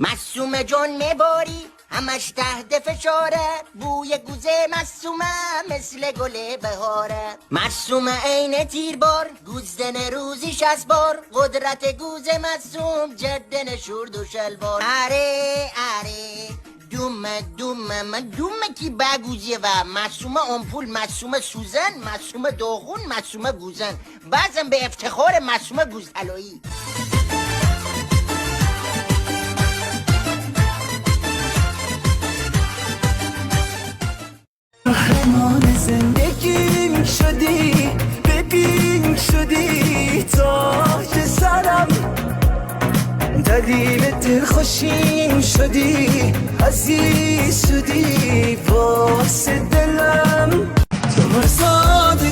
معصومه جان میباری همش تحت فشاره، بوی گوزه معصومه مثل گل بهاره. معصومه عین تیربار گوزدن روزیش از بار، قدرت گوز معصوم جدن شورد و شلوار. اره دومه من دومه کی بگوزیه و معصومه امپول، معصومه سوزن، معصومه داغون، معصومه گوزن. بعضم به افتخار معصومه گوز طلایی. قهرمان زندگیم شدی، ببین شدی تاج سرم، دلیل دلخوشیم شدی، عزیز شدی واسه دلم. تو مرزاد